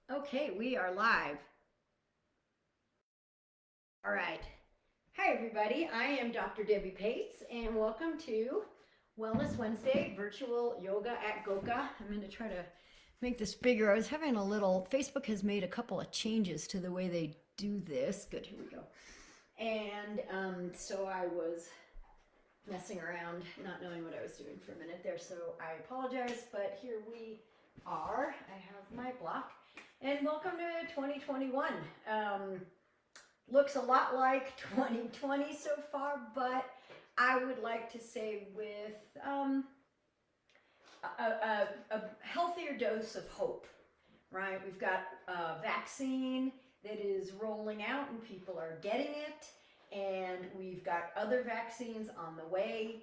Okay, we are live. All right. Hi, everybody. I am Dr. Debbie Pates, and welcome to Wellness Wednesday virtual yoga at GOCA. I'm going to try to make this bigger. I was having a little, Facebook has made a couple of changes to the way they do this. Good, here we go. And so I was messing around, not knowing what I was doing for a minute there, so I apologize, but here we are. I have my block. And welcome to 2021. Looks a lot like 2020 so far, but I would like to say with a healthier dose of hope, right? We've got a vaccine that is rolling out and people are getting it, and we've got other vaccines on the way.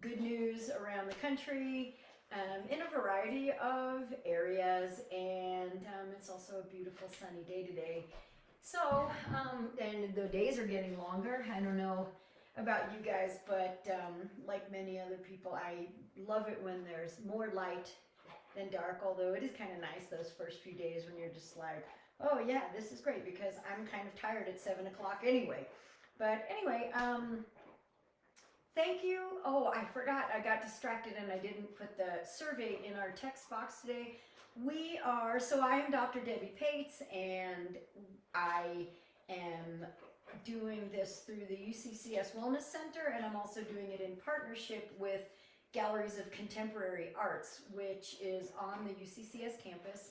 Good news around the country in a variety of areas, and it's also a beautiful sunny day today. So, and the days are getting longer. I don't know about you guys, but like many other people, I love it when there's more light than dark, although it is kind of nice those first few days when you're just like, oh yeah, this is great because I'm kind of tired at 7 o'clock anyway. But anyway, thank you. Oh, I forgot. I got distracted and I didn't put the survey in our text box today. So I am Dr. Debbie Pates, and I am doing this through the UCCS Wellness Center, and I'm also doing it in partnership with Galleries of Contemporary Arts, which is on the UCCS campus.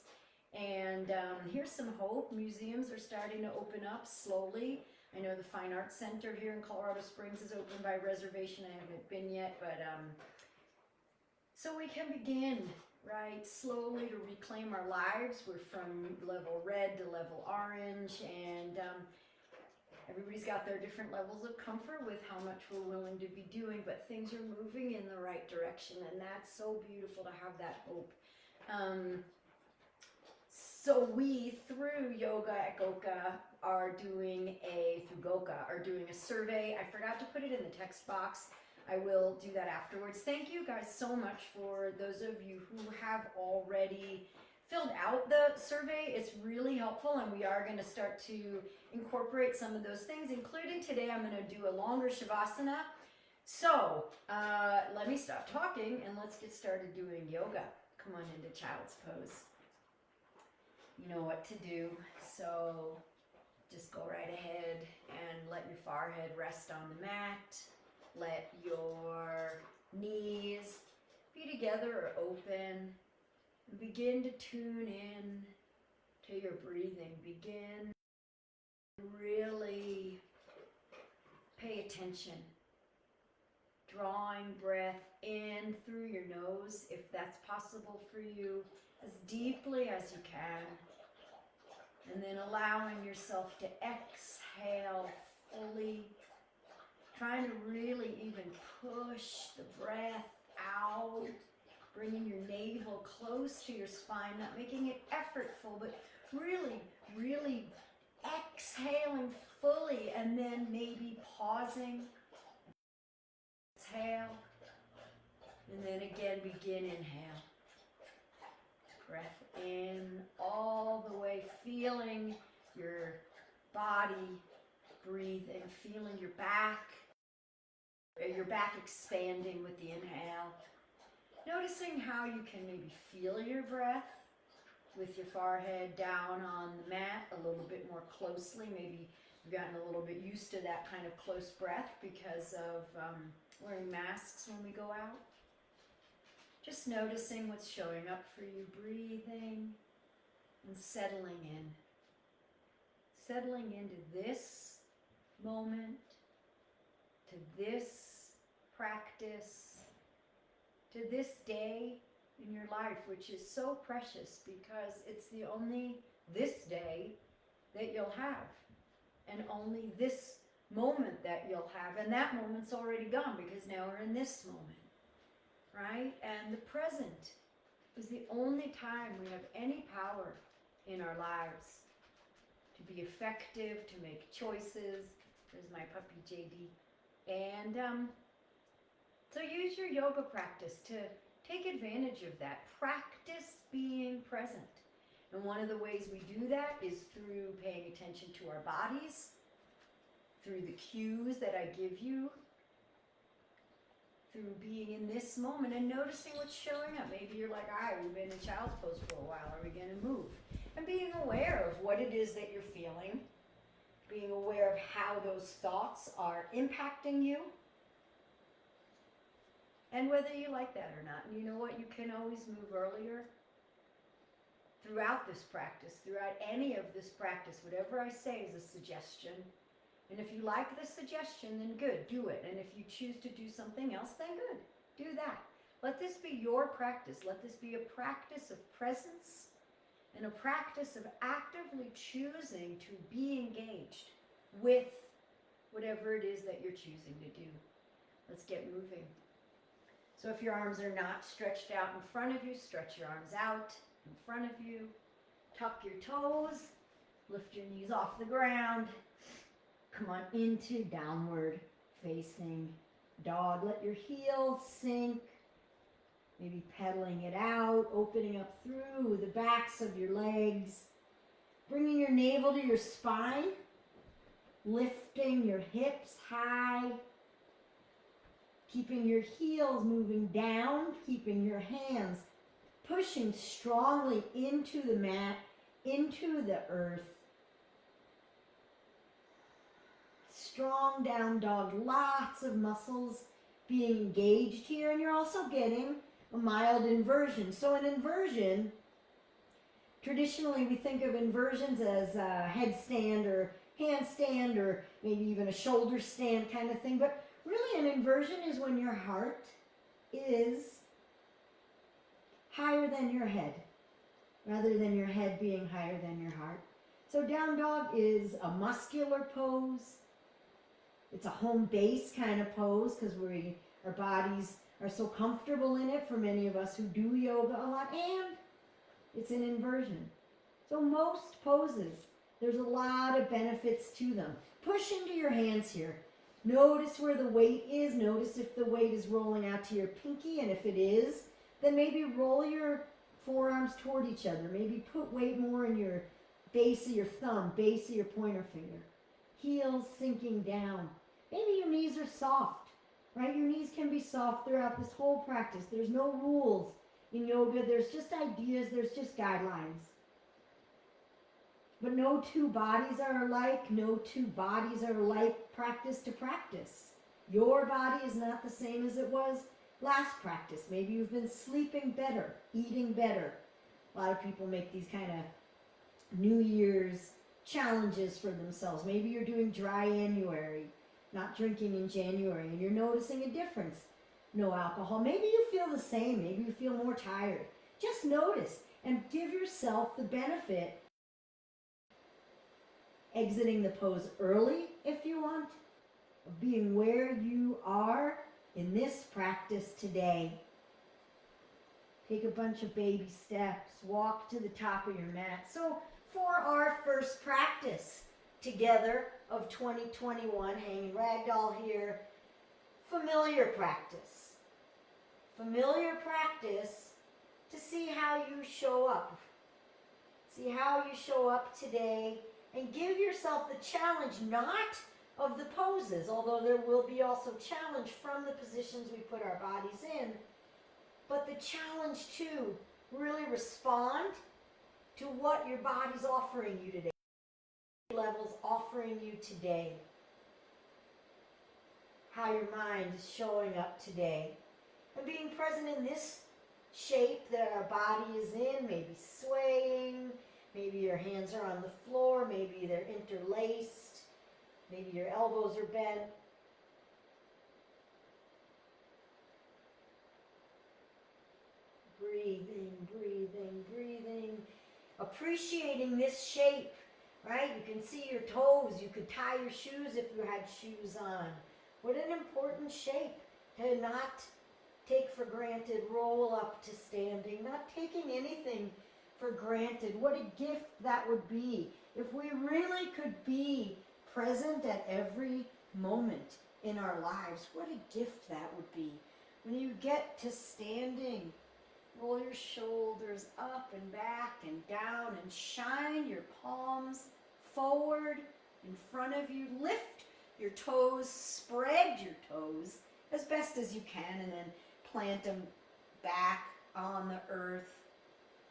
And here's some hope. Museums are starting to open up slowly. I know the Fine Arts Center here in Colorado Springs is open by reservation. I haven't been yet, but so we can begin, right, slowly to reclaim our lives. We're from level red to level orange, and everybody's got their different levels of comfort with how much we're willing to be doing, but things are moving in the right direction, and that's so beautiful to have that hope. So we, through Yoga at GOCA, through GOCA, are doing a survey. I forgot to put it in the text box. I will do that afterwards. Thank you guys so much for those of you who have already filled out the survey. It's really helpful, and we are going to start to incorporate some of those things, including today I'm going to do a longer Shavasana. So let me stop talking and let's get started doing yoga. Come on into child's pose. You know what to do, so just go right ahead and let your forehead rest on the mat. Let your knees be together or open. And begin to tune in to your breathing. Begin to really pay attention. Drawing breath in through your nose, if that's possible for you, as deeply as you can. And then allowing yourself to exhale fully. Trying to really even push the breath out. Bringing your navel close to your spine, not making it effortful, but really, really exhaling fully, and then maybe pausing. Exhale, and then again begin inhale. Breath in all the way, feeling your body breathing, feeling your back expanding with the inhale. Noticing how you can maybe feel your breath with your forehead down on the mat a little bit more closely. Maybe you've gotten a little bit used to that kind of close breath because of wearing masks when we go out. Just noticing what's showing up for you, breathing and settling in. Settling into this moment, to this practice, to this day in your life, which is so precious because it's the only this day that you'll have, and only this moment that you'll have, and that moment's already gone because now we're in this moment, right? And the present is the only time we have any power in our lives to be effective, to make choices. There's my puppy JD. And so use your yoga practice to take advantage of that. Practice being present. And one of the ways we do that is through paying attention to our bodies, through the cues that I give you, through being in this moment and noticing what's showing up. Maybe you're like, we've been in child's pose for a while. Are we going to move? And being aware of what it is that you're feeling, being aware of how those thoughts are impacting you, and whether you like that or not. And you know what? You can always move earlier throughout this practice, throughout any of this practice. Whatever I say is a suggestion. And if you like the suggestion, then good, do it. And if you choose to do something else, then good, do that. Let this be your practice. Let this be a practice of presence and a practice of actively choosing to be engaged with whatever it is that you're choosing to do. Let's get moving. So if your arms are not stretched out in front of you, stretch your arms out in front of you. Tuck your toes. Lift your knees off the ground. Come on into downward facing dog. Let your heels sink. Maybe pedaling it out, opening up through the backs of your legs. Bringing your navel to your spine. Lifting your hips high. Keeping your heels moving down. Keeping your hands pushing strongly into the mat, into the earth. Strong down dog, lots of muscles being engaged here, and you're also getting a mild inversion. So an inversion, traditionally we think of inversions as a headstand or handstand or maybe even a shoulder stand kind of thing, but really an inversion is when your heart is higher than your head, rather than your head being higher than your heart. So down dog is a muscular pose. It's a home base kind of pose because our bodies are so comfortable in it for many of us who do yoga a lot, and it's an inversion. So most poses, there's a lot of benefits to them. Push into your hands here. Notice where the weight is. Notice if the weight is rolling out to your pinky, and if it is, then maybe roll your forearms toward each other. Maybe put weight more in your base of your thumb, base of your pointer finger. Heels sinking down. Maybe your knees are soft, right? Your knees can be soft throughout this whole practice. There's no rules in yoga. There's just ideas. There's just guidelines. But no two bodies are alike. No two bodies are alike practice to practice. Your body is not the same as it was last practice. Maybe you've been sleeping better, eating better. A lot of people make these kind of New Year's challenges for themselves. Maybe you're doing dry January, not drinking in January, and you're noticing a difference. No alcohol. Maybe you feel the same. Maybe you feel more tired. Just notice and give yourself the benefit. Exiting the pose early if you want, of being where you are in this practice today. Take a bunch of baby steps. Walk to the top of your mat. So for our first practice together of 2021, hanging ragdoll here, familiar practice. Familiar practice to see how you show up. See how you show up today, and give yourself the challenge not of the poses, although there will be also challenge from the positions we put our bodies in, but the challenge to really respond to what your body's offering you today, levels offering you today, how your mind is showing up today, and being present in this shape that our body is in, maybe swaying, maybe your hands are on the floor, maybe they're interlaced, maybe your elbows are bent. Breathing, breathing, breathing. Appreciating this shape, right? You can see your toes. You could tie your shoes if you had shoes on. What an important shape to not take for granted. Roll up to standing, not taking anything for granted. What a gift that would be if we really could be present at every moment in our lives. What a gift that would be when you get to standing Roll your shoulders up and back and down and shine your palms forward in front of you. Lift your toes, spread your toes as best as you can, and then plant them back on the earth.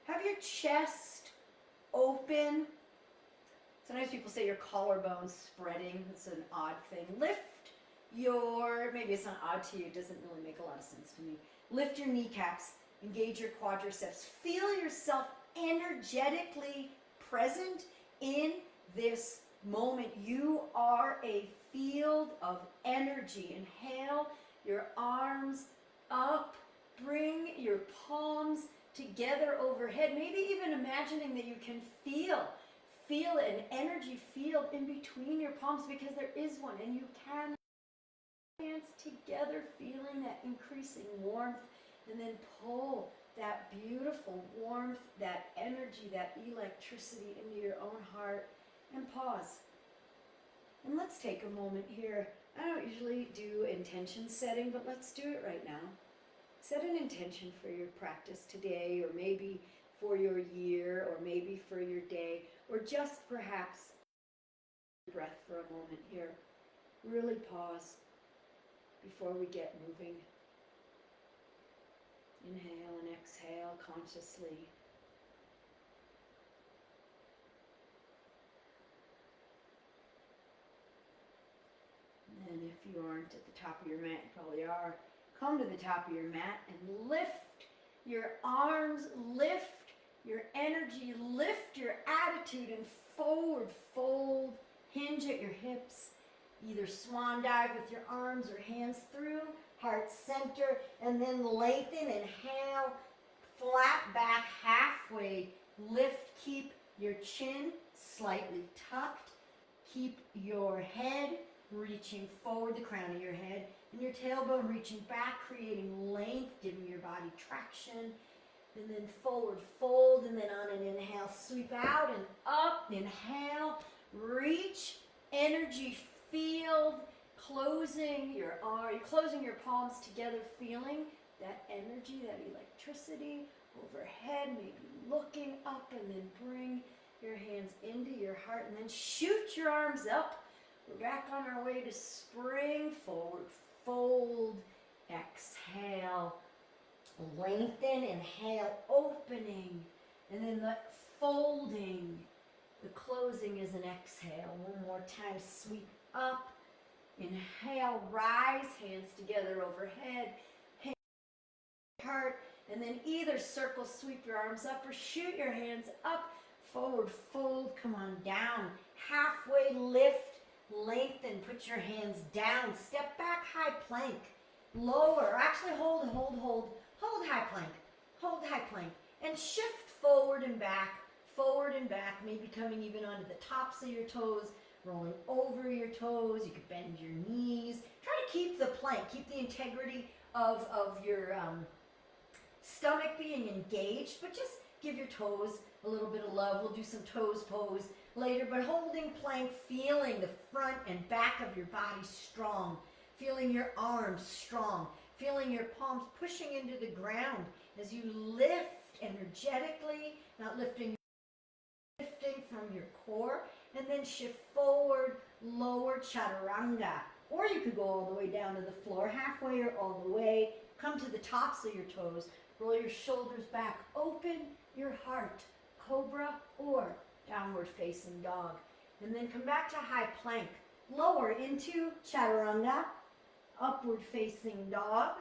Have your chest open. Sometimes people say your collarbone's spreading. It's an odd thing. Lift your, maybe it's not odd to you, it doesn't really make a lot of sense to me. Lift your kneecaps, engage your quadriceps. Feel yourself energetically present in this moment. You are a field of energy. Inhale your arms up. Bring your palms together overhead. Maybe even imagining that you can feel an energy field in between your palms, because there is one, and you can hands together, feeling that increasing warmth, and then pull that beautiful warmth, that energy, that electricity into your own heart, and pause. And let's take a moment here. I don't usually do intention setting, but let's do it right now. Set an intention for your practice today, or maybe for your year, or maybe for your day, or just perhaps breath for a moment here. Really pause before we get moving. Inhale and exhale consciously. And if you aren't at the top of your mat, you probably are. Come to the top of your mat and lift your arms, lift your energy, lift your attitude, and forward fold. Hinge at your hips. Either swan dive with your arms or hands through, heart center, and then lengthen. Inhale, flat back halfway. Lift, keep your chin slightly tucked. Keep your head reaching forward, the crown of your head, and your tailbone reaching back, creating length, giving your body traction. And then forward fold, and then on an inhale, sweep out and up. Inhale, reach, energy field, closing your palms together, feeling that energy, that electricity overhead, maybe looking up, and then bring your hands into your heart, and then shoot your arms up. We're back on our way to spring. Forward fold, exhale, lengthen, inhale, opening, and then the folding. The closing is an exhale. One more time, sweep up, inhale, rise, hands together overhead, hand, heart, and then either circle, sweep your arms up, or shoot your hands up, forward fold, come on down, halfway lift, lengthen, put your hands down, step back, high plank, lower, actually hold high plank, and shift forward and back, maybe coming even onto the tops of your toes, rolling over your toes. You could bend your knees. Try to keep the plank, keep the integrity of your stomach being engaged, but just give your toes a little bit of love. We'll do some toes pose later, but holding plank, feeling the front and back of your body strong, feeling your arms strong, feeling your palms pushing into the ground as you lift energetically, not lifting from your core, and then shift forward, lower chaturanga. Or you could go all the way down to the floor, halfway or all the way. Come to the tops of your toes, roll your shoulders back, open your heart, cobra or downward facing dog. And then come back to high plank, lower into chaturanga, upward facing dog,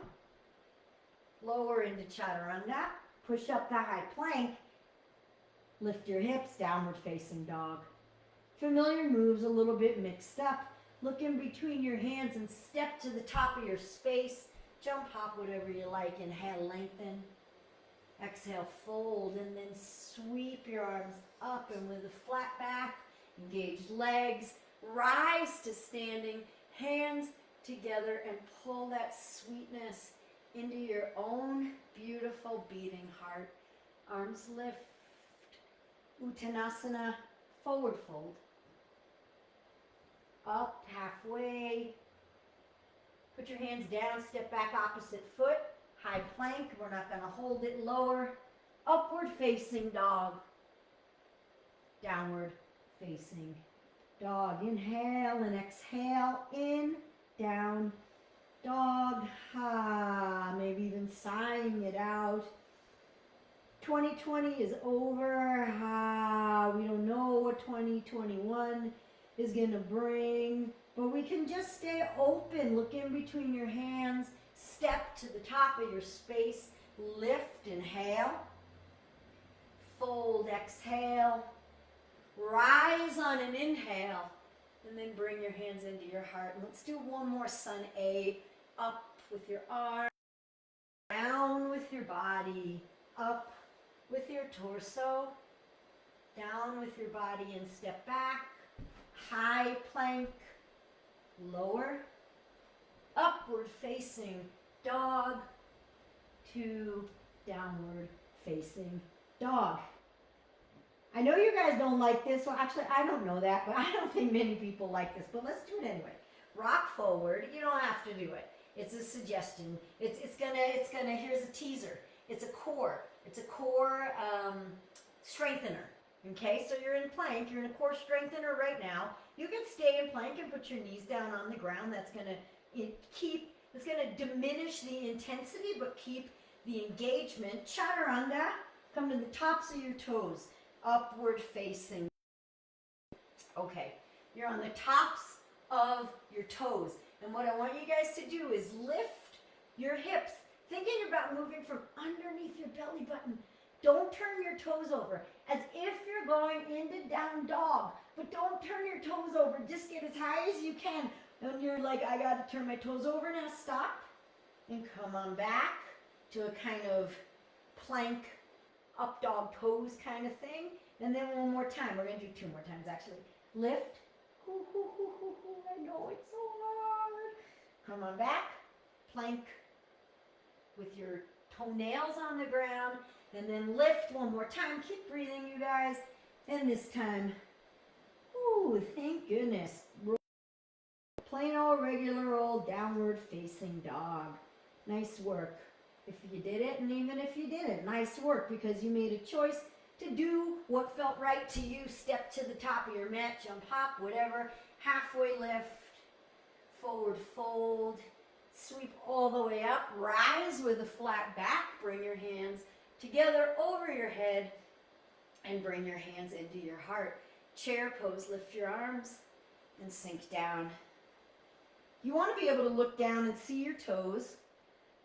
lower into chaturanga, push up to high plank, lift your hips, downward facing dog. Familiar moves, a little bit mixed up. Look in between your hands and step to the top of your space. Jump, hop, whatever you like. Inhale, lengthen. Exhale, fold, and then sweep your arms up, and with a flat back, engaged legs, rise to standing, hands together, and pull that sweetness into your own beautiful beating heart. Arms lift. Uttanasana, forward fold. Up, halfway. Put your hands down, step back opposite foot. high plank. We're not going to hold it lower. Upward facing dog. Downward facing dog. Inhale and exhale. In, down, dog. Ha. Maybe even sighing it out. 2020 is over. Ha. We don't know what 2021 is going to bring. But we can just stay open. Look in between your hands. Step to the top of your space. Lift, inhale. Fold, exhale. Rise on an inhale. And then bring your hands into your heart. Let's do one more sun A. Up with your arm. Down with your body. Up with your torso. Down with your body and step back. High plank. Lower. Upward facing dog to downward facing dog. I know you guys don't like this. Well, actually, I don't know that, but I don't think many people like this. But let's do it anyway. Rock forward. You don't have to do it. It's a suggestion. It's gonna. Here's a teaser. It's a core. It's a core strengthener. Okay, so you're in plank. You're in a core strengthener right now. You can stay in plank and put your knees down on the ground. That's gonna It's gonna diminish the intensity, but keep the engagement. Chaturanga. Come to the tops of your toes. Upward facing. Okay, you're on the tops of your toes. And what I want you guys to do is lift your hips, thinking about moving from underneath your belly button. Don't turn your toes over, as if you're going into down dog. But don't turn your toes over. Just get as high as you can. And you're like, I got to turn my toes over. Now stop. And come on back to a kind of plank, up dog pose kind of thing. And then one more time. We're going to do 2 more times, actually. Lift. I know it's so hard. Come on back. Plank with your toenails on the ground. And then lift one more time. Keep breathing, you guys. And this time, ooh, thank goodness. Plain old regular old downward facing dog. Nice work. If you did it, and even if you didn't, nice work, because you made a choice to do what felt right to you. Step to the top of your mat, jump, hop, whatever. Halfway lift, forward fold, sweep all the way up, rise with a flat back, bring your hands together over your head, and bring your hands into your heart. Chair pose, lift your arms, and sink down. You want to be able to look down and see your toes.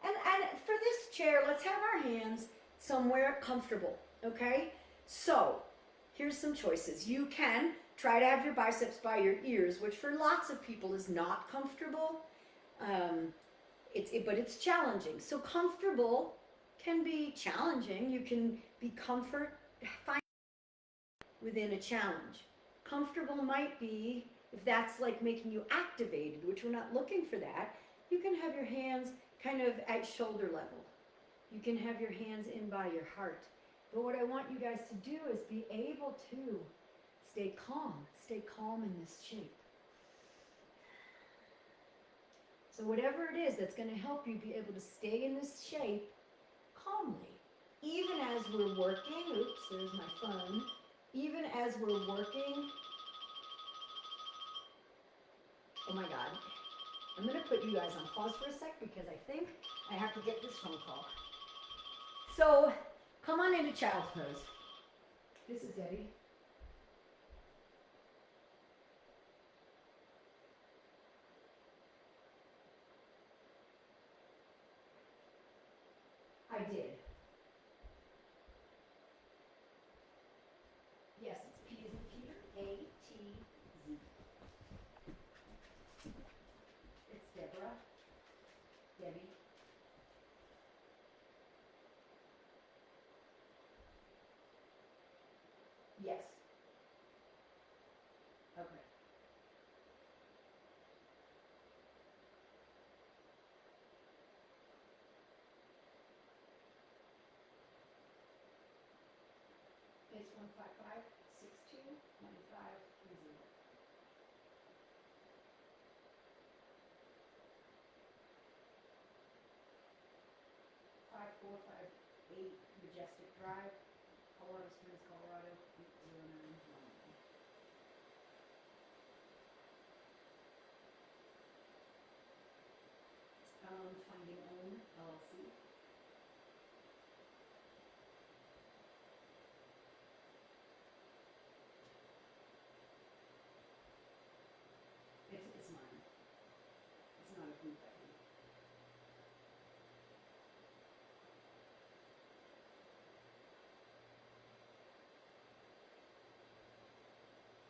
And for this chair, let's have our hands somewhere comfortable, okay? So, here's some choices. You can try to have your biceps by your ears, which for lots of people is not comfortable, but it's challenging. So comfortable can be challenging. You can be find within a challenge. Comfortable might be, if that's like making you activated, which we're not looking for that, you can have your hands kind of at shoulder level. You can have your hands in by your heart. But what I want you guys to do is be able to stay calm in this shape. So whatever it is that's going to help you be able to stay in this shape calmly, even as we're working, oops, there's my phone, even as we're working, oh my God, I'm going to put you guys on pause for a sec because I think I have to get this phone call. So come on into child's pose. This is Debbie. I did. Yes, it's P as in Peter, A-T-Z. It's Deborah, Debbie. Yes. Okay. It's 155-62-9530. 8 Majestic Drive, Colorado Springs, Colorado 80911. Finding Own LLC. It's mine. It's not a group I think.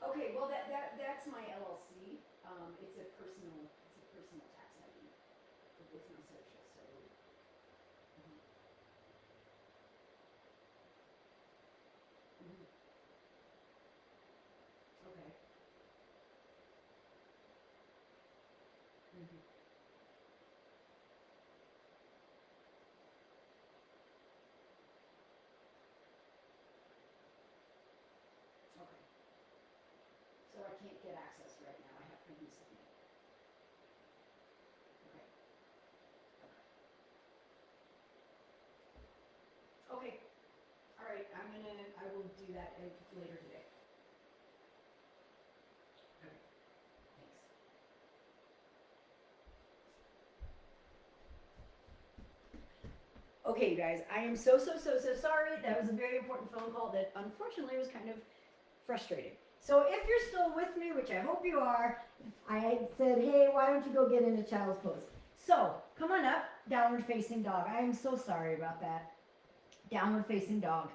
Okay, well that's my LLC. It's a personal tax ID with no social. So. Mhm. Mhm. Okay. Mhm. Okay. So I can't get access right now. I have to do something. Okay. Okay. All right. I will do that later today. Okay. Thanks. Okay, you guys, I am so sorry. That was a very important phone call that unfortunately was kind of frustrating. So if you're still with me, which I hope you are, I said, hey, why don't you go get into child's pose? So come on up, downward facing dog. I am so sorry about that. Downward facing dog.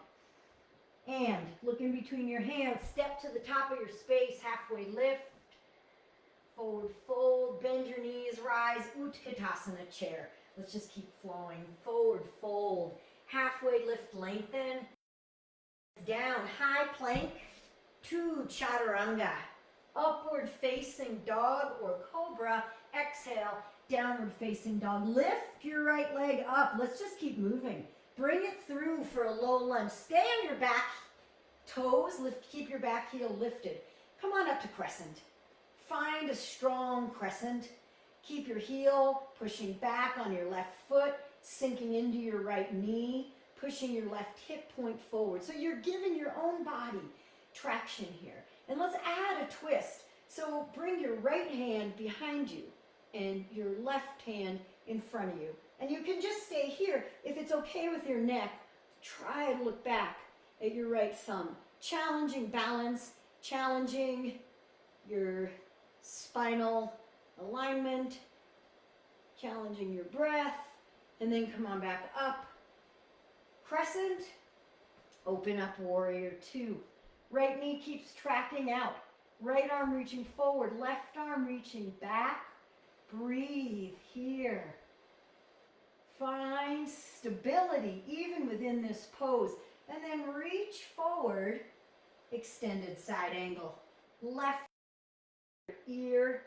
And look in between your hands, step to the top of your space, halfway lift, forward fold, bend your knees, rise, Utkatasana chair. Let's just keep flowing. Forward fold, halfway lift, lengthen, down, high plank to chaturanga. Upward facing dog or cobra, exhale, downward facing dog. Lift your right leg up. Let's just keep moving. Bring it through for a low lunge. Stay on your back toes, keep your back heel lifted. Come on up to crescent. Find a strong crescent. Keep your heel pushing back on your left foot, sinking into your right knee, pushing your left hip point forward. So you're giving your own body traction here. And let's add a twist. So bring your right hand behind you and your left hand in front of you. And you can just stay here. If it's okay with your neck, try to look back at your right thumb. Challenging balance, challenging your spinal alignment, challenging your breath, and then come on back up. Crescent, open up warrior two. Right knee keeps tracking out. Right arm reaching forward, left arm reaching back. Breathe here. Find stability even within this pose. And then reach forward, extended side angle. Left ear,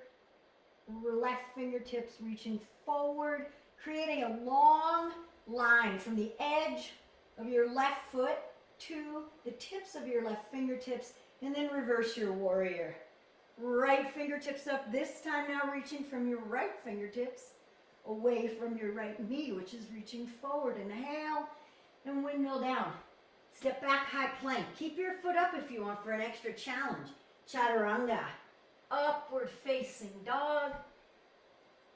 left fingertips reaching forward, creating a long line from the edge of your left foot to the tips of your left fingertips, and then reverse your warrior. Right fingertips up, this time now reaching from your right fingertips away from your right knee, which is reaching forward. Inhale and windmill down. Step back, high plank. Keep your foot up if you want for an extra challenge. Chaturanga. Upward facing dog.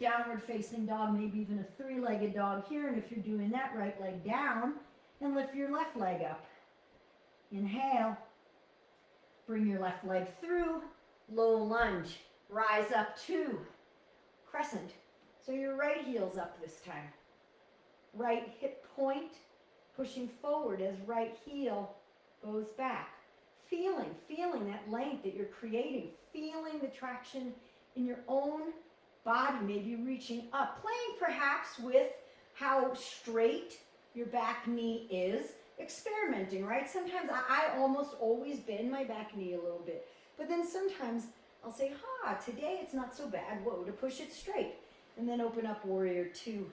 Downward facing dog, maybe even a three-legged dog here. And if you're doing that, right leg down and lift your left leg up. Inhale. Bring your left leg through. Low lunge. Rise up to crescent. So your right heel's up this time. Right hip point pushing forward as right heel goes back. Feeling that length that you're creating. Feeling the traction in your own body, maybe reaching up. Playing perhaps with how straight your back knee is. Experimenting, right? Sometimes I almost always bend my back knee a little bit. But then sometimes I'll say, today it's not so bad. Whoa, to push it straight. And then open up warrior two.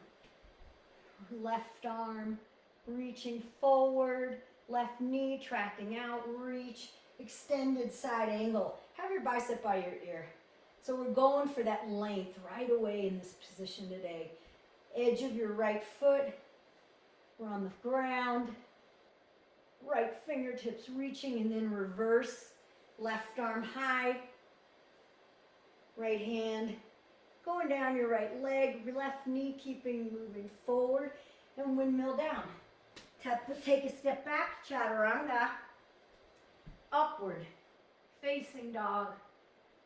Left arm reaching forward, left knee tracking out, reach, extended side angle. Have your bicep by your ear. So we're going for that length right away in this position today. Edge of your right foot We're on the ground. Right fingertips reaching, and then reverse. Left arm high. Right hand going down your right leg. Left knee keeping moving forward. And windmill down. Take a step back. Chaturanga. Upward facing dog.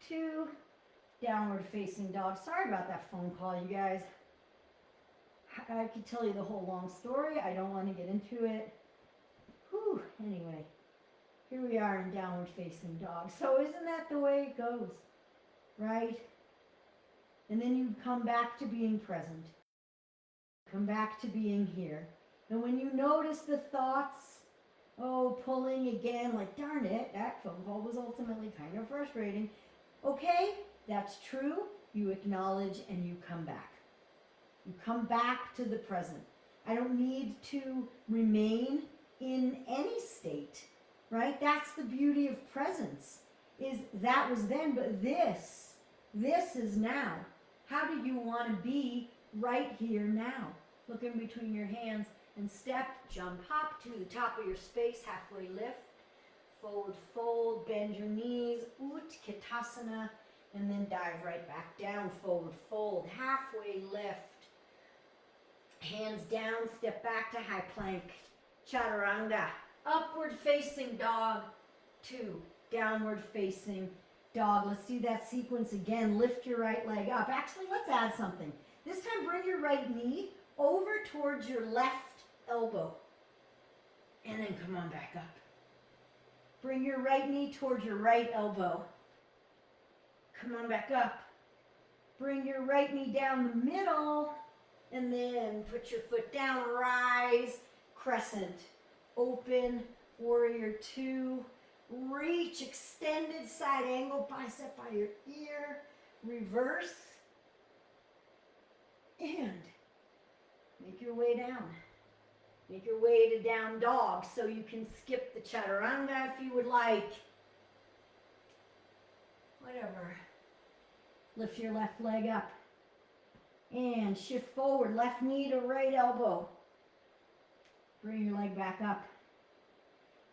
2. Downward facing dog. Sorry about that phone call, you guys. I could tell you the whole long story. I don't want to get into it. Whew. Anyway, here we are in downward facing dog. So isn't that the way it goes? Right? And then you come back to being present. Come back to being here. And when you notice the thoughts, pulling again, like darn it, that phone call was ultimately kind of frustrating. Okay, that's true. You acknowledge and you come back. You come back to the present. I don't need to remain in any state, right? That's the beauty of presence, is that was then, but this is now. How do you want to be right here now? Look in between your hands and step, jump, hop to the top of your space, halfway lift, forward fold, bend your knees, Utkatasana, and then dive right back down, forward fold, halfway lift. Hands down, step back to high plank, chaturanga, upward facing dog, 2, downward facing dog. Let's do that sequence again. Lift your right leg up. Actually, let's add something. This time, bring your right knee over towards your left elbow, and then come on back up. Bring your right knee towards your right elbow. Come on back up. Bring your right knee down the middle, and then put your foot down, rise, crescent, open, warrior 2, reach, extended side angle, bicep by your ear, reverse, and make your way down. Make your way to down dog, so you can skip the chaturanga if you would like. Whatever. Lift your left leg up. And shift forward, left knee to right elbow. Bring your leg back up.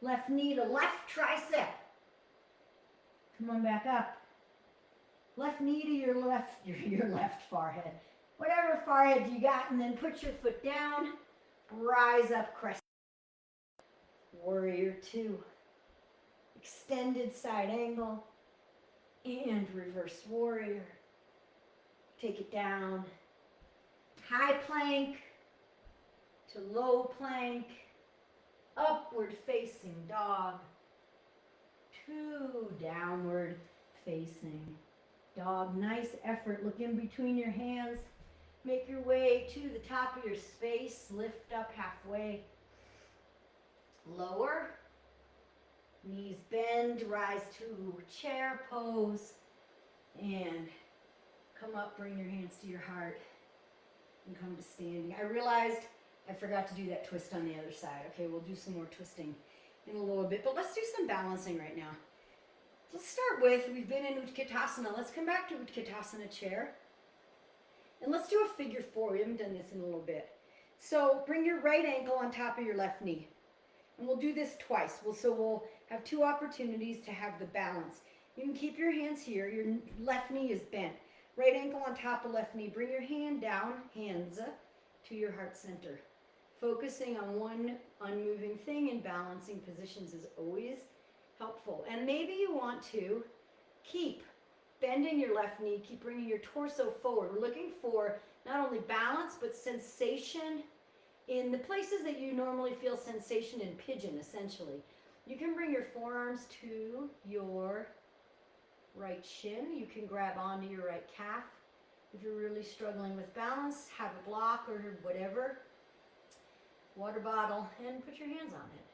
Left knee to left tricep. Come on back up. Left knee to your left forehead. Whatever forehead you got, and then put your foot down. Rise up, crescent. Warrior 2. Extended side angle. And reverse warrior. Take it down. High plank to low plank, upward facing dog, 2, downward facing dog. Nice effort. Look in between your hands. Make your way to the top of your space. Lift up halfway. Lower. Knees bend. Rise to chair pose. And come up. Bring your hands to your heart. And come to standing. I realized I forgot to do that twist on the other side. Okay, we'll do some more twisting in a little bit, but let's do some balancing right now. Let's start with, we've been in Utkatasana. Let's come back to Utkatasana chair. And let's do a figure 4. We haven't done this in a little bit. So bring your right ankle on top of your left knee. And we'll do this twice. So we'll have 2 opportunities to have the balance. You can keep your hands here. Your left knee is bent. Right ankle on top of left knee. Bring your hand down, hands to your heart center. Focusing on one unmoving thing and balancing positions is always helpful. And maybe you want to keep bending your left knee, keep bringing your torso forward. We're looking for not only balance, but sensation in the places that you normally feel sensation in pigeon, essentially. You can bring your forearms to your right shin. You can grab onto your right calf. If you're really struggling with balance, have a block or whatever, water bottle, and put your hands on it.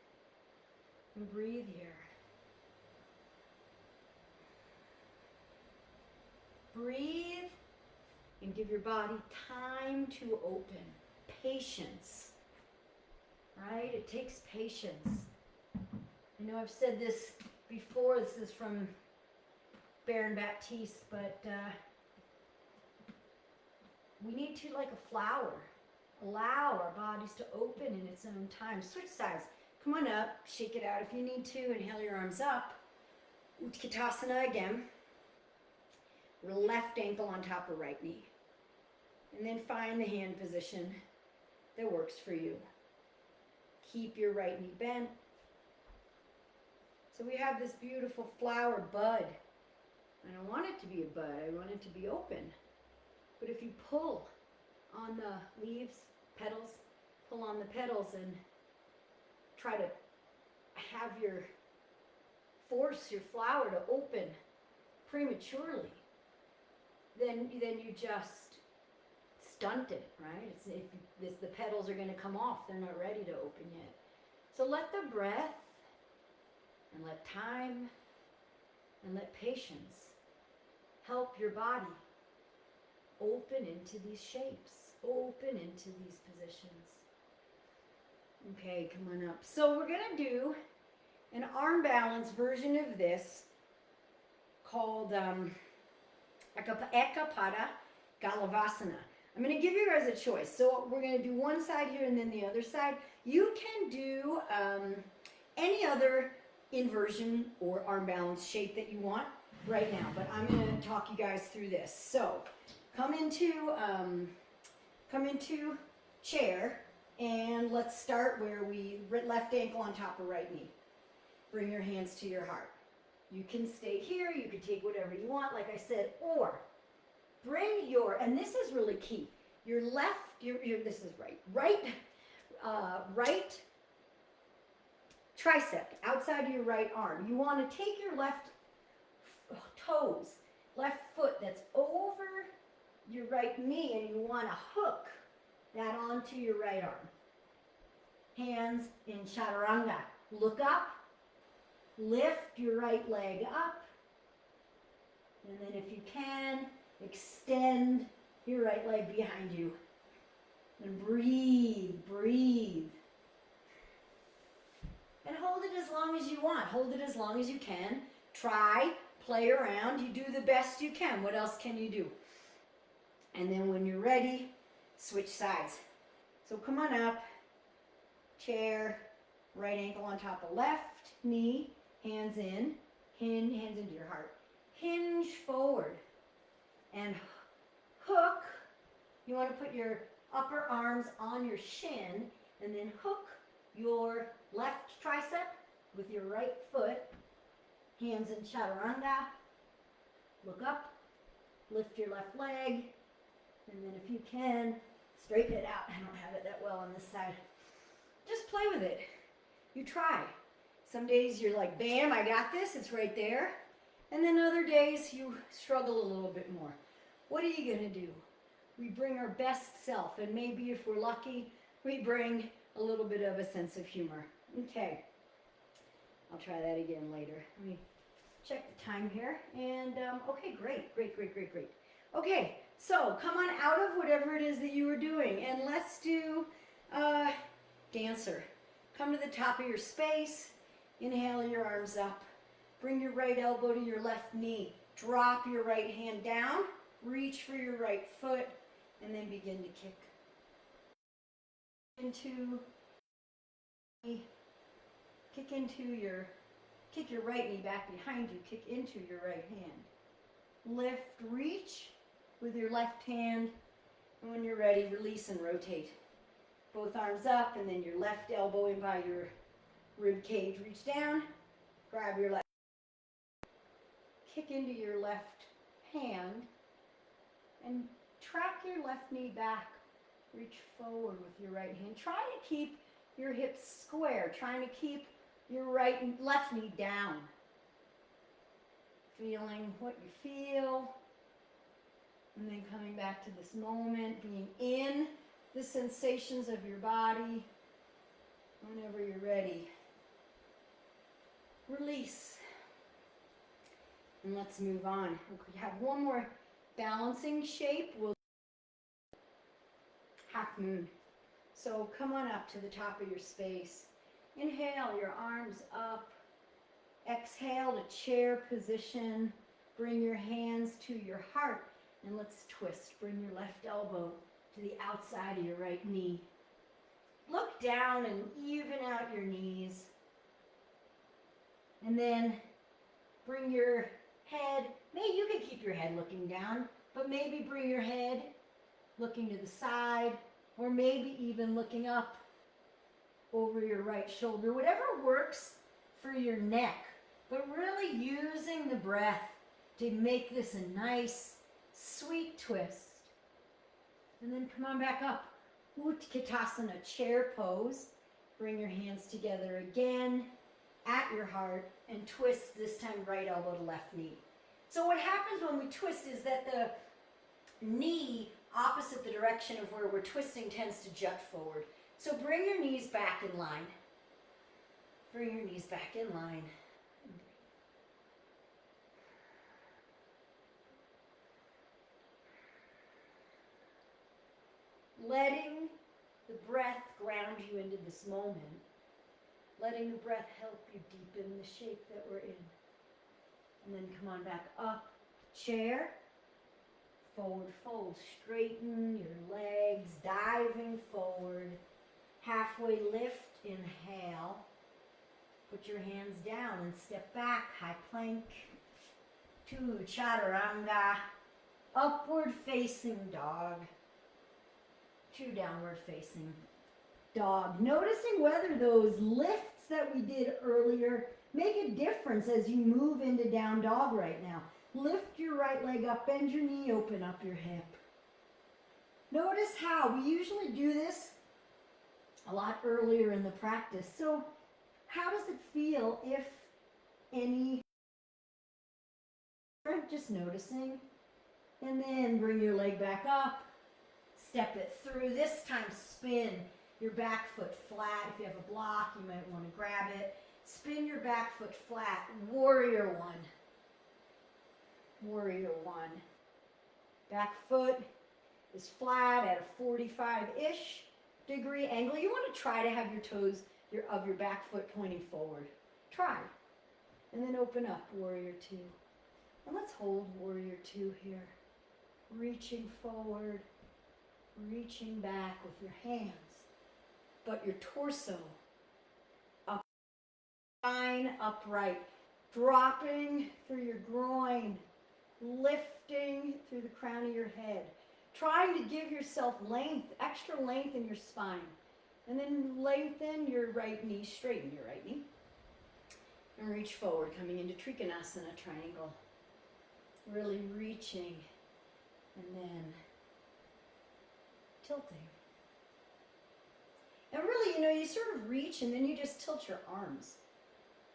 And breathe here. Breathe and give your body time to open. Patience, right? It takes patience. I know I've said this before. This is from Baron Baptiste, but we need to, like a flower, allow our bodies to open in its own time. Switch sides. Come on up, shake it out if you need to. Inhale your arms up. Utkatasana again. Left ankle on top of right knee. And then find the hand position that works for you. Keep your right knee bent. So we have this beautiful flower bud. I don't want it to be a bud, I want it to be open. But if you pull on the leaves, petals, pull on the petals and try to have force your flower to open prematurely, then you just stunt it, right? The petals are going to come off, they're not ready to open yet. So let the breath and let time and let patience help your body open into these shapes, open into these positions. Okay, come on up. So we're going to do an arm balance version of this called Ekapada Galavasana. I'm going to give you guys a choice. So we're going to do one side here and then the other side. You can do any other inversion or arm balance shape that you want right now, but I'm going to talk you guys through this. So come into chair, and let's start where we left ankle on top of right knee. Bring your hands to your heart. You can stay here, you can take whatever you want, like I said, or bring and this is really key, your left, this is right tricep outside of your right arm. You want to take your left toes, left foot that's over your right knee, and you want to hook that onto your right arm. Hands in chaturanga. Look up, lift your right leg up, and then if you can, extend your right leg behind you. And breathe. And hold it as long as you want. Hold it as long as you can. Try, play around. You do the best you can. What else can you do? And then when you're ready, switch sides. So come on up. Chair, right ankle on top of left knee, hands in, hands into your heart. Hinge forward and hook. You want to put your upper arms on your shin and then hook your left tricep with your right foot. Hands in chaturanga. Look up, lift your left leg, and then if you can, straighten it out. I don't have it that well on this side. Just play with it. You try. Some days you're like, bam, I got this, it's right there. And then other days you struggle a little bit more. What are you going to do? We bring our best self, and maybe if we're lucky, we bring a little bit of a sense of humor. Okay. I'll try that again later. Let me check the time here. And, okay, great. Okay, so come on out of whatever it is that you were doing, and let's do dancer. Come to the top of your space. Inhale your arms up. Bring your right elbow to your left knee. Drop your right hand down. Reach for your right foot, and then begin to kick. Kick your right knee back behind you. Kick into your right hand. Lift, reach with your left hand. And when you're ready, release and rotate. Both arms up, and then your left elbow in by your rib cage. Reach down, grab your left. Kick into your left hand, and track your left knee back. Reach forward with your right hand. Try to keep your hips square. Trying to keep your right and left knee down. Feeling what you feel. And then coming back to this moment, being in the sensations of your body. Whenever you're ready. Release. And let's move on. We have one more balancing shape. We'll half moon. So come on up to the top of your space. Inhale, your arms up. Exhale to chair position. Bring your hands to your heart, and let's twist. Bring your left elbow to the outside of your right knee. Look down and even out your knees. And then bring your head, maybe you can keep your head looking down, but maybe bring your head looking to the side, or maybe even looking up over your right shoulder, whatever works for your neck, but really using the breath to make this a nice, sweet twist. And then come on back up. Utkatasana, chair pose. Bring your hands together again at your heart and twist, this time right elbow to left knee. So what happens when we twist is that the knee opposite the direction of where we're twisting tends to jut forward. So bring your knees back in line. Bring your knees back in line. Letting the breath ground you into this moment. Letting the breath help you deepen the shape that we're in. And then come on back up. Chair. Forward fold. Straighten your legs. Diving forward. Halfway lift. Inhale. Put your hands down and step back. High plank. 2. Chaturanga. Upward facing dog. 2. Downward facing dog. Noticing whether those lifts that we did earlier make a difference as you move into down dog right now. Lift your right leg up, bend your knee, open up your hip. Notice how we usually do this a lot earlier in the practice. So how does it feel, if any? Just noticing. And then bring your leg back up. Step it through. This time spin your back foot flat. If you have a block, you might want to grab it. Spin your back foot flat. Warrior one. Warrior one. Back foot is flat at a 45-ish degree angle. You want to try to have your toes of your back foot pointing forward. Try. And then open up, warrior two. And let's hold warrior two here. Reaching forward. Reaching back with your hands, but your torso up, spine upright, dropping through your groin, lifting through the crown of your head, trying to give yourself length, extra length in your spine, and then lengthen your right knee, straighten your right knee, and reach forward, coming into Trikonasana, triangle, really reaching, and then tilting. And really, you sort of reach and then you just tilt your arms.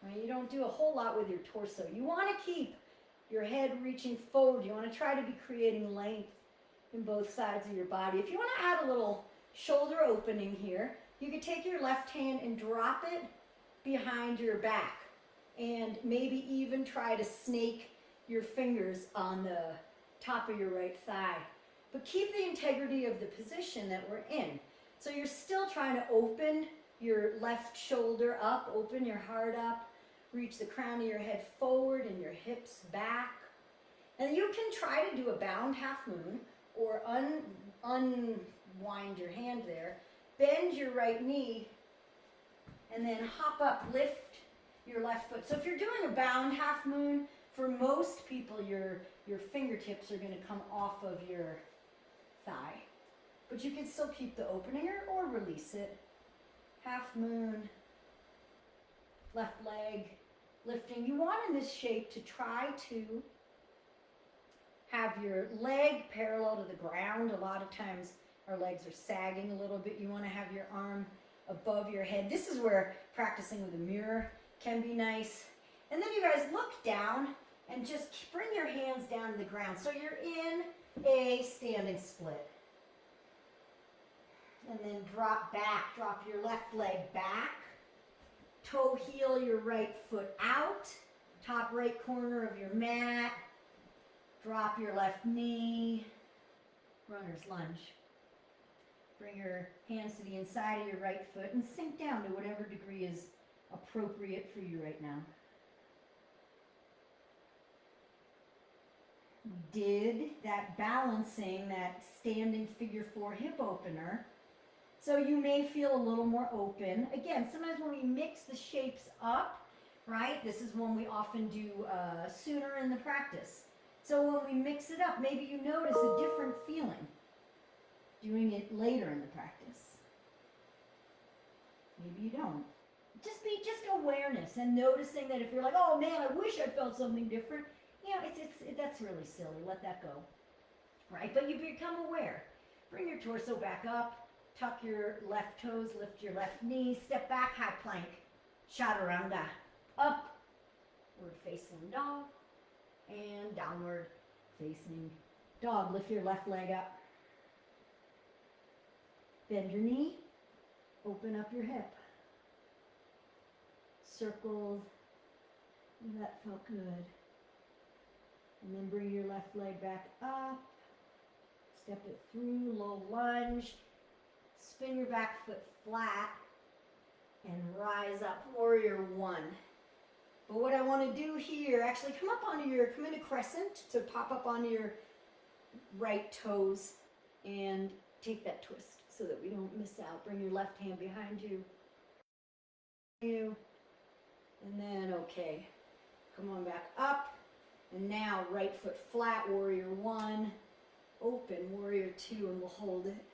Right? You don't do a whole lot with your torso. You want to keep your head reaching forward. You want to try to be creating length in both sides of your body. If you want to add a little shoulder opening here, you could take your left hand and drop it behind your back. And maybe even try to snake your fingers on the top of your right thigh. But keep the integrity of the position that we're in. So you're still trying to open your left shoulder up, open your heart up, reach the crown of your head forward and your hips back. And you can try to do a bound half moon or unwind your hand there. Bend your right knee and then hop up, lift your left foot. So if you're doing a bound half moon, for most people your fingertips are going to come off of your thigh, but you can still keep the opening or release it. Half moon, left leg lifting. You want in this shape to try to have your leg parallel to the ground. A lot of times our legs are sagging a little bit. You want to have your arm above your head. This is where practicing with a mirror can be nice. And then you guys look down and just bring your hands down to the ground. So you're in a standing split. And then drop back, drop your left leg back, toe heel your right foot out, top right corner of your mat, drop your left knee, runner's lunge. Bring your hands to the inside of your right foot and sink down to whatever degree is appropriate for you right now. did that balancing, that standing figure 4 hip opener. So you may feel a little more open. Again, sometimes when we mix the shapes up, right, this is one we often do sooner in the practice. So when we mix it up, maybe you notice a different feeling doing it later in the practice. Maybe you don't. Just awareness and noticing that if you're like, oh man, I wish I felt something different, you know, that's really silly. Let that go, right? But you become aware. Bring your torso back up, tuck your left toes, lift your left knee, step back, high plank, chaturanga, up, upward facing dog, and downward facing dog. Lift your left leg up. Bend your knee, open up your hip. Circles, that felt good. And then bring your left leg back up, step it through, low lunge, spin your back foot flat, and rise up, warrior 1. But what I want to do here, actually come in a crescent, so pop up onto your right toes and take that twist so that we don't miss out. Bring your left hand behind you. And then, okay, come on back up. And now right foot flat, warrior 1. Open, warrior 2, and we'll hold it.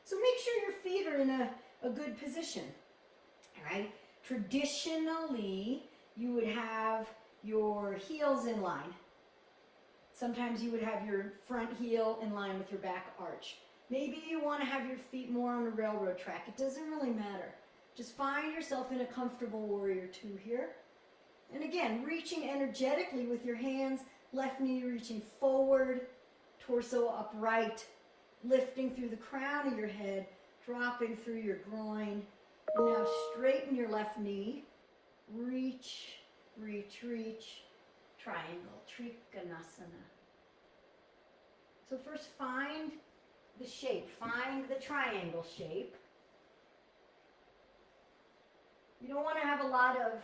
So make sure your feet are in a good position, all right? Traditionally, you would have your heels in line. Sometimes you would have your front heel in line with your back arch. Maybe you want to have your feet more on a railroad track. It doesn't really matter. Just find yourself in a comfortable warrior 2 here. And again, reaching energetically with your hands, left knee reaching forward, torso upright, lifting through the crown of your head, dropping through your groin. And now straighten your left knee. Reach, reach, reach. Triangle, Trikonasana. So first find the shape. Find the triangle shape. You don't want to have a lot of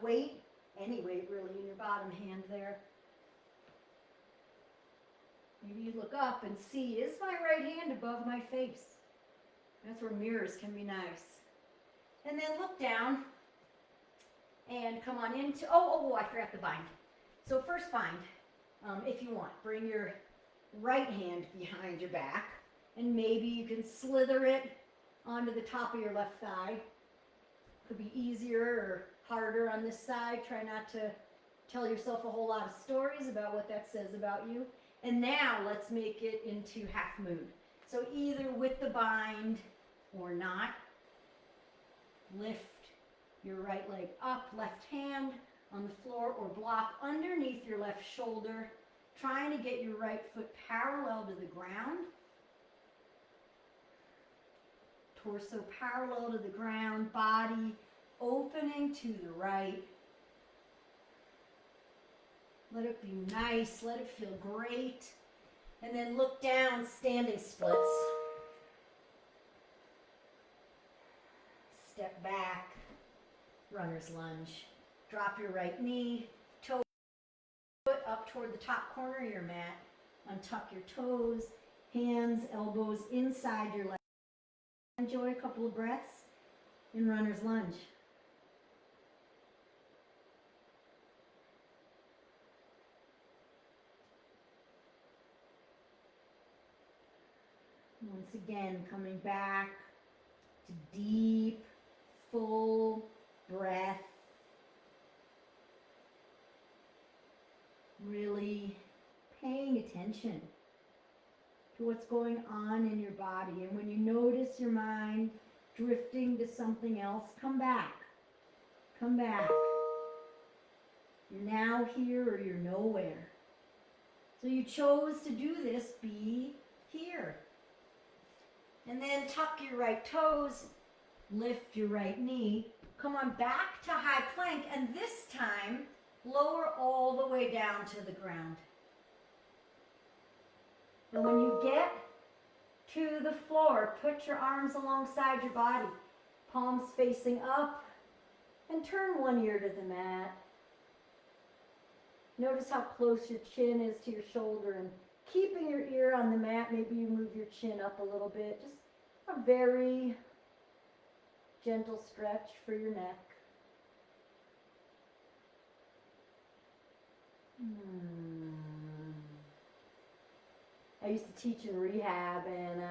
weight, any weight really, in your bottom hand there. Maybe you look up and see, is my right hand above my face? That's where mirrors can be nice. And then look down and come on into, I forgot the bind. So first bind, if you want. Bring your right hand behind your back, and maybe you can slither it onto the top of your left thigh. Could be easier or harder on this side. Try not to tell yourself a whole lot of stories about what that says about you. And now let's make it into half moon. So either with the bind or not. Lift your right leg up, left hand on the floor or block underneath your left shoulder, trying to get your right foot parallel to the ground. Torso parallel to the ground, body opening to the right. Let it be nice, let it feel great. And then look down, standing splits. Step back, runner's lunge. Drop your right knee, toe foot up toward the top corner of your mat. Untuck your toes, hands, elbows inside your left. Enjoy a couple of breaths in runner's lunge. Once again, coming back to deep, full breath. Really paying attention to what's going on in your body. And when you notice your mind drifting to something else, come back. Come back. You're now here or you're nowhere. So you chose to do this, be here. And then tuck your right toes, lift your right knee, come on back to high plank, and this time lower all the way down to the ground. And when you get to the floor, put your arms alongside your body, palms facing up, and turn one ear to the mat. Notice how close your chin is to your shoulder and keeping your ear on the mat. Maybe you move your chin up a little bit. Just a very gentle stretch for your neck. I used to teach in rehab, and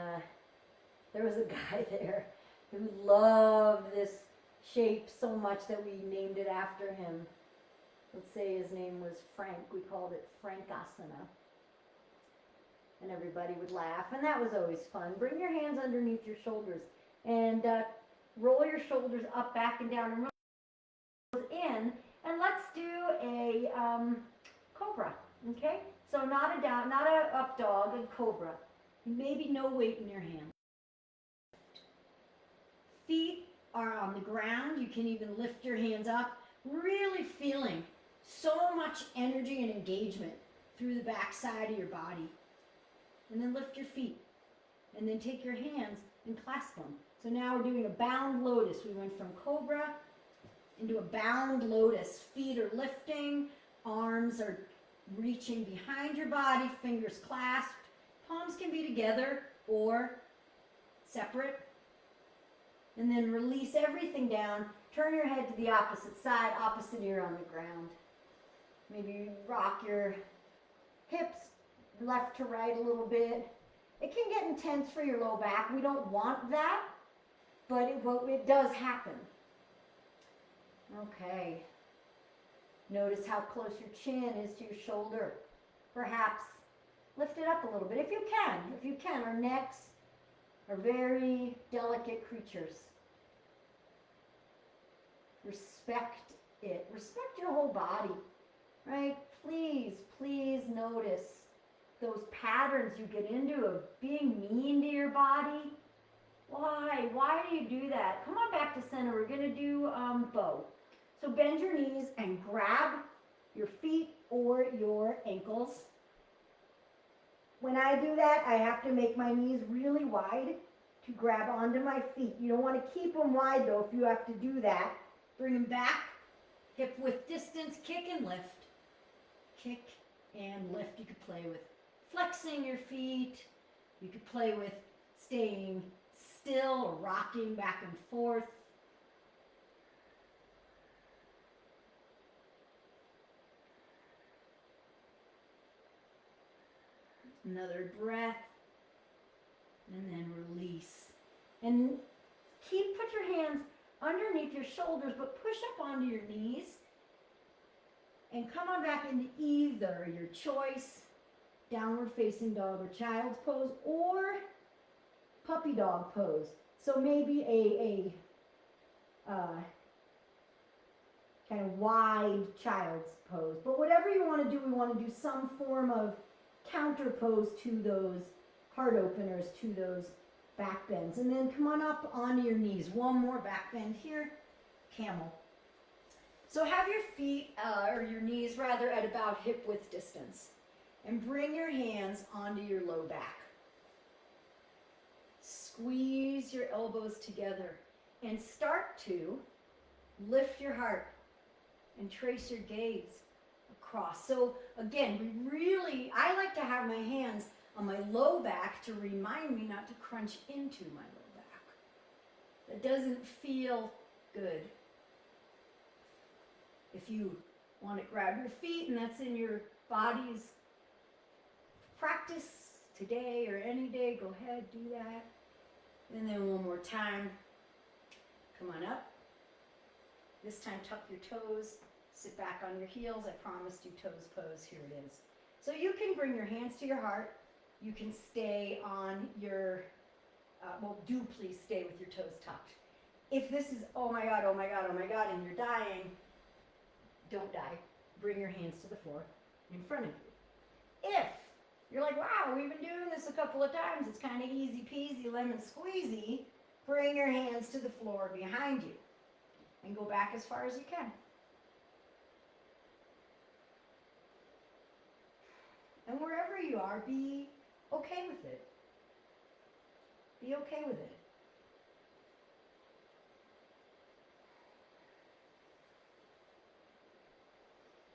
there was a guy there who loved this shape so much that we named it after him. Let's say his name was Frank. We called it Frankasana. And everybody would laugh, and that was always fun. Bring your hands underneath your shoulders and roll your shoulders up, back, and down, and roll those in. And let's do a cobra, okay? So not a down, not a up dog, a cobra. Maybe no weight in your hand. Feet are on the ground. You can even lift your hands up, really feeling so much energy and engagement through the back side of your body. And then lift your feet. And then take your hands and clasp them. So now we're doing a bound lotus. We went from cobra into a bound lotus. Feet are lifting, arms are reaching behind your body, fingers clasped. Palms can be together or separate. And then release everything down. Turn your head to the opposite side, opposite ear on the ground. Maybe you rock your hips left to right a little bit. It can get intense for your low back. We don't want that, but it does happen. Okay. Notice how close your chin is to your shoulder. Perhaps lift it up a little bit if you can. If you can. Our necks are very delicate creatures. Respect it. Respect your whole body, right? Please, please notice those patterns you get into of being mean to your body. Why? Why do you do that? Come on back to center. We're going to do bow. So bend your knees and grab your feet or your ankles. When I do that, I have to make my knees really wide to grab onto my feet. You don't want to keep them wide though if you have to do that. Bring them back, hip width distance, kick and lift. Kick and lift. You could play with flexing your feet. You could play with staying still or rocking back and forth. Another breath, and then release. And put your hands underneath your shoulders, but push up onto your knees. And come on back into either your choice, downward facing dog or child's pose, or puppy dog pose. So maybe a kind of wide child's pose. But whatever you want to do, we want to do some form of counter pose to those heart openers, to those back bends. And then come on up onto your knees. One more back bend here, camel. So have your feet, or your knees rather, at about hip width distance. And bring your hands onto your low back. Squeeze your elbows together and start to lift your heart and trace your gaze across. So again, I like to have my hands on my low back to remind me not to crunch into my low back. That doesn't feel good. If you want to grab your feet and that's in your body's practice today or any day, go ahead, do that. And then one more time, come on up. This time tuck your toes, sit back on your heels. I promised you toes pose, here it is. So you can bring your hands to your heart. You can stay on your, do please stay with your toes tucked. If this is, oh my God, oh my God, oh my God, and you're dying, don't die. Bring your hands to the floor in front of you. If you're like, wow, we've been doing this a couple of times, it's kind of easy peasy, lemon squeezy, bring your hands to the floor behind you and go back as far as you can. And wherever you are, be okay with it. Be okay with it.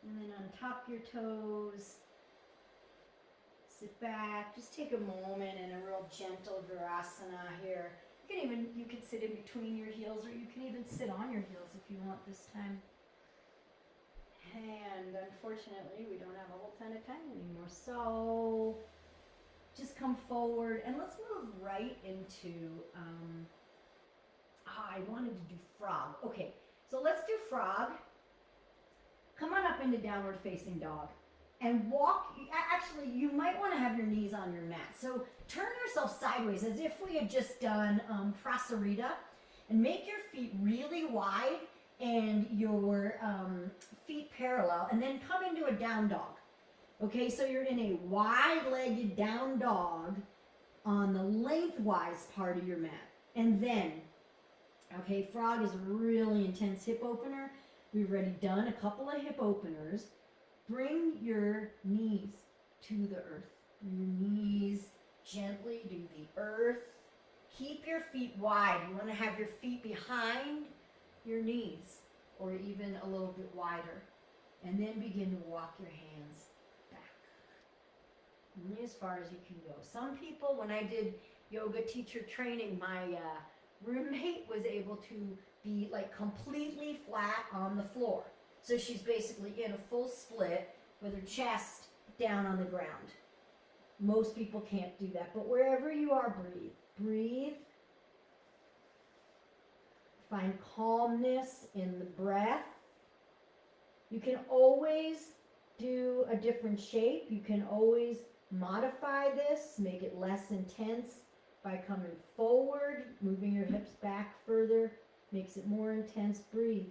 And then untop your toes. Sit back. Just take a moment in a real gentle Virasana here. You can sit in between your heels, or you can even sit on your heels if you want this time. And unfortunately, we don't have a whole ton of time anymore. So just come forward and let's move right into, I wanted to do frog. Okay, so let's do frog. Come on up into downward facing dog and walk. Actually, you might want to have your knees on your mat. So turn yourself sideways as if we had just done prasarita, and make your feet really wide and your feet parallel, and then come into a down dog. Okay, so you're in a wide-legged down dog on the lengthwise part of your mat. And then, okay, frog is a really intense hip opener. We've already done a couple of hip openers. Bring your knees to the earth. Your knees gently to the earth. Keep your feet wide. You want to have your feet behind your knees, or even a little bit wider. And then begin to walk your hands back. Only as far as you can go. Some people, when I did yoga teacher training, my roommate was able to be like completely flat on the floor. So she's basically in a full split with her chest down on the ground. Most people can't do that, but wherever you are, breathe. Breathe. Find calmness in the breath. You can always do a different shape. You can always modify this, make it less intense by coming forward, moving your hips back further, makes it more intense. Breathe.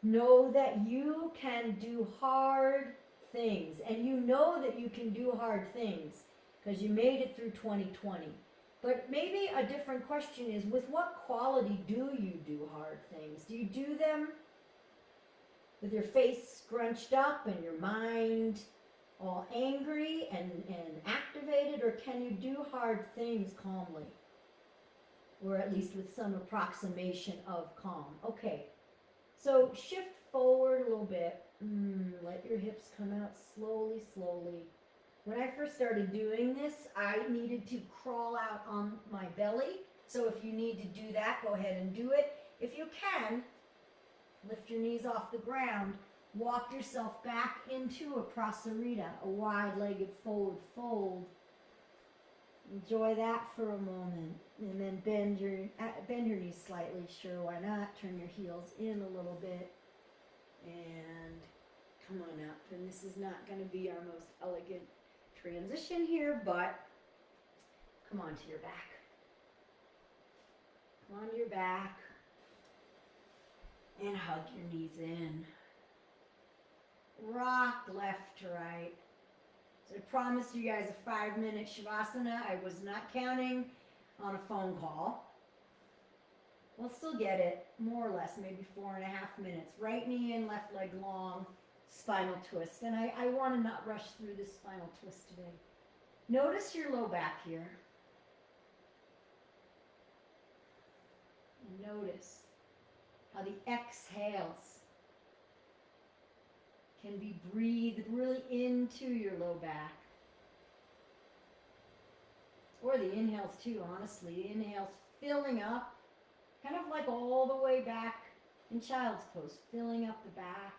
Know that you can do hard things, and you know that you can do hard things because you made it through 2020. But maybe a different question is, with what quality do you do hard things? Do you do them with your face scrunched up and your mind all angry and activated, or can you do hard things calmly? Or at least with some approximation of calm. Okay, so shift forward a little bit. Let your hips come out slowly, slowly. When I first started doing this, I needed to crawl out on my belly. So if you need to do that, go ahead and do it. If you can, lift your knees off the ground. Walk yourself back into a prasarita, a wide-legged forward fold. Enjoy that for a moment. And then bend your knees slightly. Sure, why not? Turn your heels in a little bit. And come on up. And this is not going to be our most elegant transition here, but come on to your back. Come on to your back. And hug your knees in. Rock left to right. So I promised you guys a 5-minute Shavasana. I was not counting on a phone call. We'll still get it, more or less, maybe 4.5 minutes. Right knee in, left leg long, spinal twist. And I want to not rush through this spinal twist today. Notice your low back here. And notice how the exhales can be breathed really into your low back. Or the inhales too, honestly. The inhales filling up, kind of like all the way back in child's pose, filling up the back.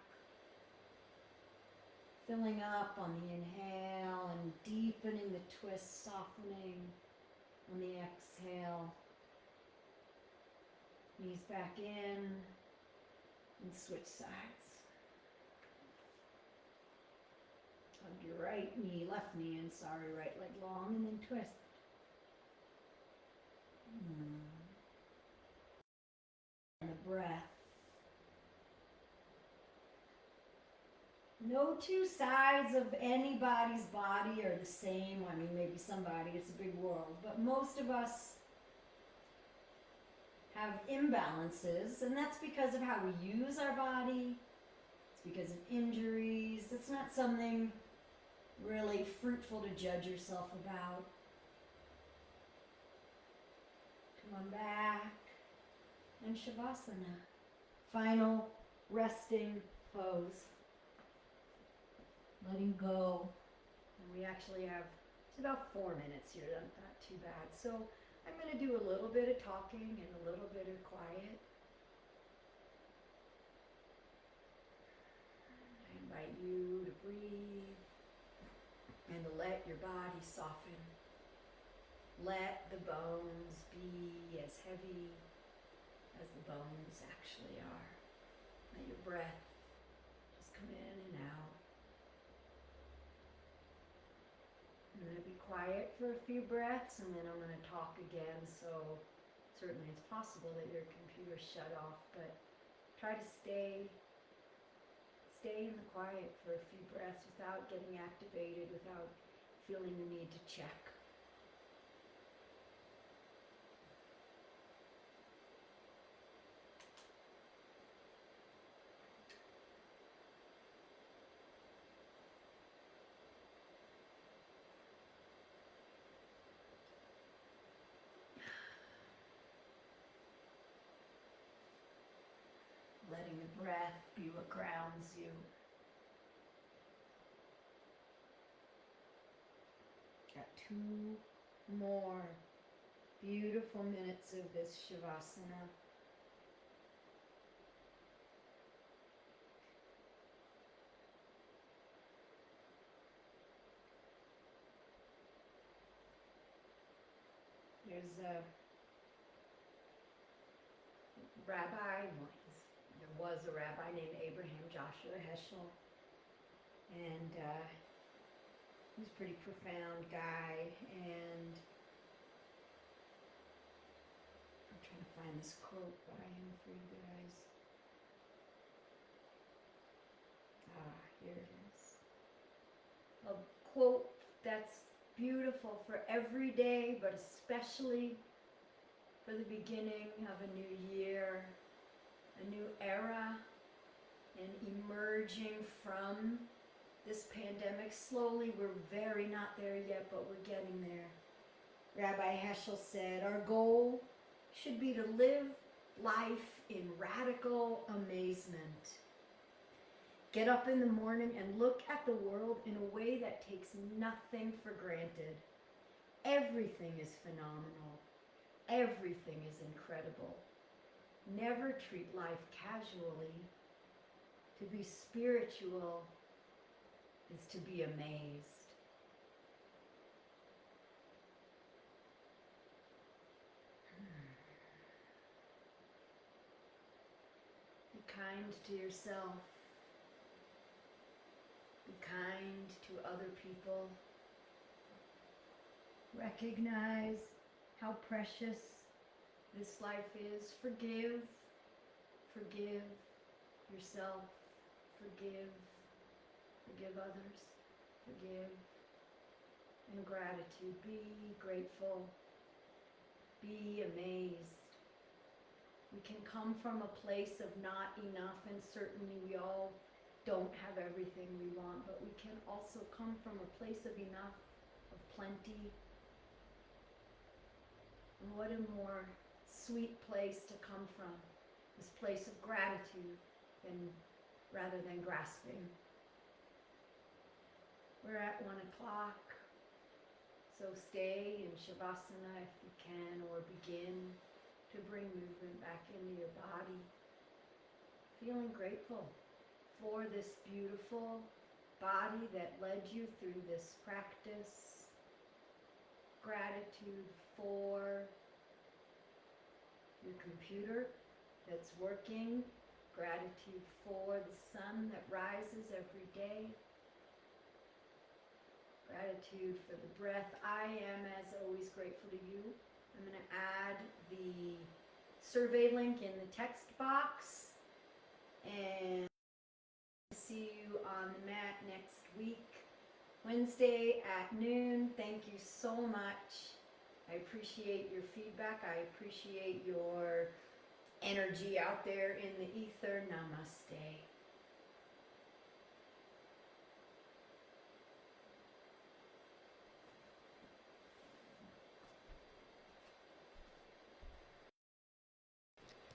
Filling up on the inhale and deepening the twist, softening on the exhale. Knees back in and switch sides. Hug your right knee, left knee in, right leg long, and then twist. And the breath. No two sides of anybody's body are the same. I mean, maybe somebody, it's a big world, but most of us have imbalances, and that's because of how we use our body. It's because of injuries. It's not something really fruitful to judge yourself about. Come on back. And Shavasana. Final resting pose. Letting go. And we actually have, it's about 4 minutes here, not too bad. So I'm going to do a little bit of talking and a little bit of quiet. I invite you to breathe and to let your body soften. Let the bones be as heavy as the bones actually are. Let your breath just come in and out. I'm going to be quiet for a few breaths and then I'm going to talk again. So certainly it's possible that your computer's shut off, but try to stay in the quiet for a few breaths without getting activated, without feeling the need to check. Letting the breath be what grounds you. Got 2 more beautiful minutes of this Shavasana. There's a rabbi, there was a rabbi named Abraham Joshua Heschel, and he's a pretty profound guy, and I'm trying to find this quote by him for you guys. Here it is. A quote that's beautiful for every day, but especially for the beginning of a new year, a new era, and emerging from this pandemic. Slowly, we're very not there yet, but we're getting there. Rabbi Heschel said, our goal should be to live life in radical amazement. Get up in the morning and look at the world in a way that takes nothing for granted. Everything is phenomenal. Everything is incredible. Never treat life casually. To be spiritual is to be amazed. Be kind to yourself. Be kind to other people. Recognize how precious this life is. Forgive yourself. Forgive others. Forgive. And gratitude. Be grateful. Be amazed. We can come from a place of not enough, and certainly we all don't have everything we want, but we can also come from a place of enough, of plenty. And what a more sweet place to come from, this place of gratitude rather than grasping. We're at 1 o'clock, so stay in Shavasana if you can, or begin to bring movement back into your body. Feeling grateful for this beautiful body that led you through this practice. Gratitude for your computer that's working. Gratitude for the sun that rises every day. Gratitude for the breath. I am, as always, grateful to you. I'm going to add the survey link in the text box, and see you on the mat next week, Wednesday at noon. Thank you so much. I appreciate your feedback. I appreciate your energy out there in the ether. Namaste.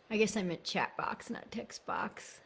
I guess I meant chat box, not text box.